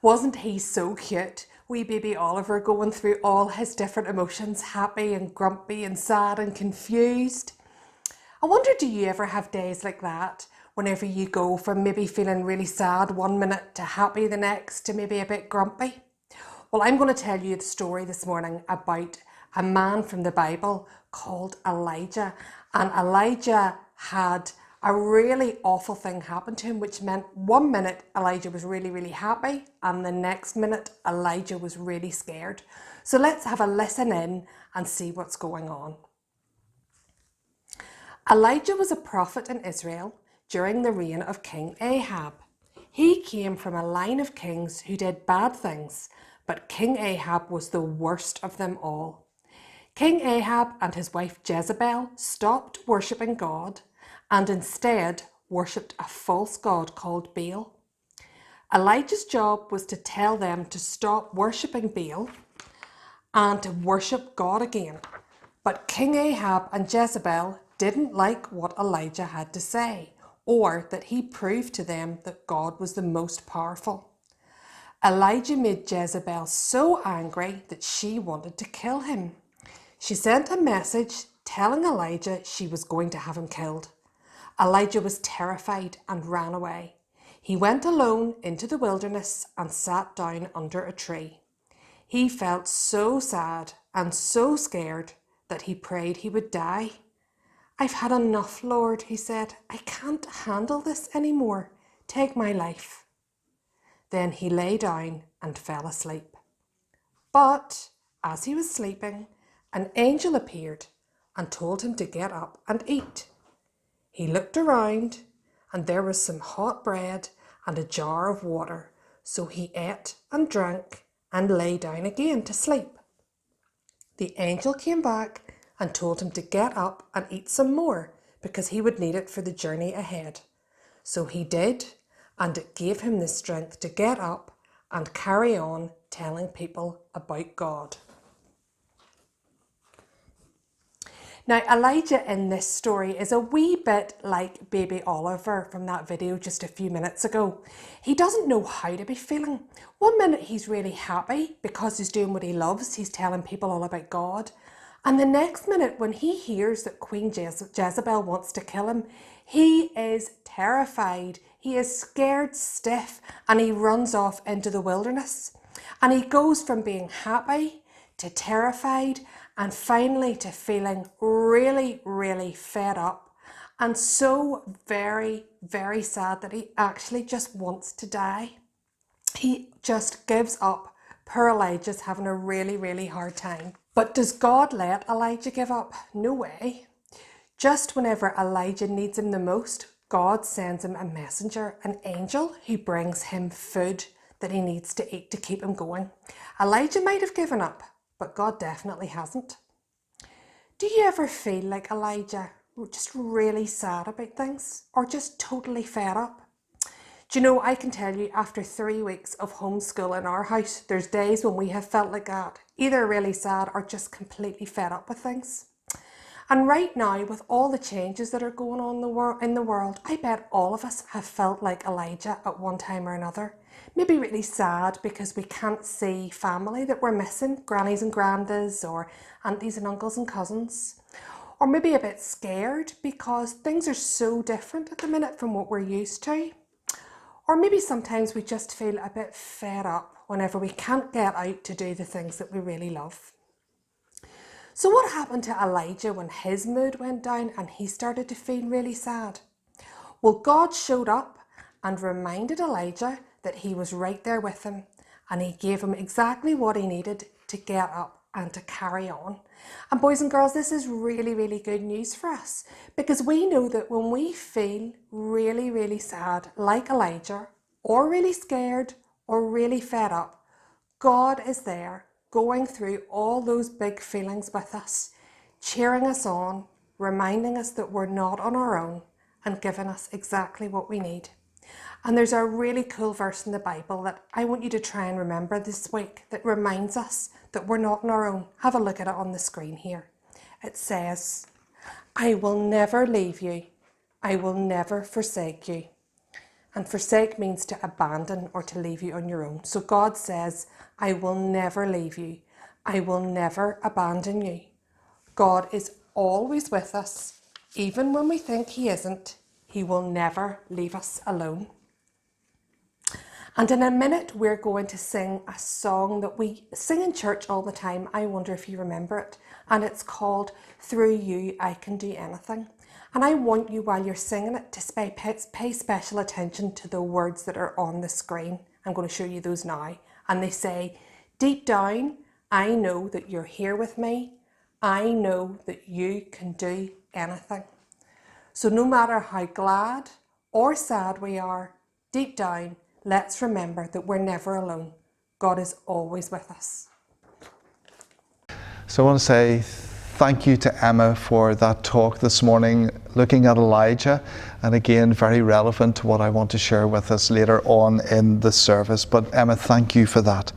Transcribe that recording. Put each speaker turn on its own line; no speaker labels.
Wasn't he so cute? Wee baby Oliver going through all his different emotions, happy and grumpy and sad and confused. I wonder, do you ever have days like that? Whenever you go from maybe feeling really sad one minute to happy the next to maybe a bit grumpy? Well, I'm going to tell you the story this morning about a man from the Bible called Elijah. And Elijah had a really awful thing happen to him, which meant one minute Elijah was really, really happy, and the next minute Elijah was really scared. So let's have a listen in and see what's going on. Elijah was a prophet in Israel during the reign of King Ahab. He came from a line of kings who did bad things, but King Ahab was the worst of them all. King Ahab and his wife Jezebel stopped worshipping God and instead worshipped a false god called Baal. Elijah's job was to tell them to stop worshipping Baal and to worship God again. But King Ahab and Jezebel didn't like what Elijah had to say, or that he proved to them that God was the most powerful. Elijah made Jezebel so angry that she wanted to kill him. She sent a message telling Elijah she was going to have him killed. Elijah was terrified and ran away. He went alone into the wilderness and sat down under a tree. He felt so sad and so scared that he prayed he would die. "I've had enough, Lord," he said. "I can't handle this anymore. Take my life." Then he lay down and fell asleep. But as he was sleeping, an angel appeared and told him to get up and eat. He looked around and there was some hot bread and a jar of water, so he ate and drank and lay down again to sleep. The angel came back and told him to get up and eat some more because he would need it for the journey ahead. So he did, and it gave him the strength to get up and carry on telling people about God. Now, Elijah in this story is a wee bit like baby Oliver from that video just a few minutes ago. He doesn't know how to be feeling. One minute he's really happy because he's doing what he loves. He's telling people all about God. And the next minute when he hears that Queen Jezebel wants to kill him, he is terrified. He is scared stiff and he runs off into the wilderness. And he goes from being happy to terrified and finally to feeling really, really fed up and so very, very sad that he actually just wants to die. He just gives up. Poor Elijah's having a really, really hard time. But does God let Elijah give up? No way. Just whenever Elijah needs him the most, God sends him a messenger, an angel who brings him food that he needs to eat to keep him going. Elijah might have given up, but God definitely hasn't. Do you ever feel like Elijah, just really sad about things or just totally fed up? Do you know, I can tell you after 3 weeks of homeschool in our house, there's days when we have felt like that, either really sad or just completely fed up with things. And right now, with all the changes that are going on in the world, I bet all of us have felt like Elijah at one time or another. Maybe really sad because we can't see family that we're missing, grannies and grandas, or aunties and uncles and cousins. Or maybe a bit scared because things are so different at the minute from what we're used to. Or maybe sometimes we just feel a bit fed up whenever we can't get out to do the things that we really love. So what happened to Elijah when his mood went down and he started to feel really sad? Well, God showed up and reminded Elijah that he was right there with him, and he gave him exactly what he needed to get up and to carry on. And boys and girls, this is really, really good news for us, because we know that when we feel really, really sad, like Elijah, or really scared, or really fed up, God is there going through all those big feelings with us, cheering us on, reminding us that we're not on our own, and giving us exactly what we need. And there's a really cool verse in the Bible that I want you to try and remember this week that reminds us that we're not on our own. Have a look at it on the screen here. It says, "I will never leave you. I will never forsake you. And forsake means to abandon or to leave you on your own. So God says, I will never leave you. I will never abandon you. God is always with us. Even when we think he isn't, he will never leave us alone. And in a minute, we're going to sing a song that we sing in church all the time. I wonder if you remember it. And it's called Through You, I Can Do Anything. And I want you, while you're singing it, to pay special attention to the words that are on the screen. I'm going to show you those now. And they say, deep down, I know that you're here with me. I know that you can do anything. So no matter how glad or sad we are, deep down, let's remember that we're never alone. God is always with us.
So I want to say thank you to Emma for that talk this morning, looking at Elijah, and again, very relevant to what I want to share with us later on in the service. But Emma, thank you for that.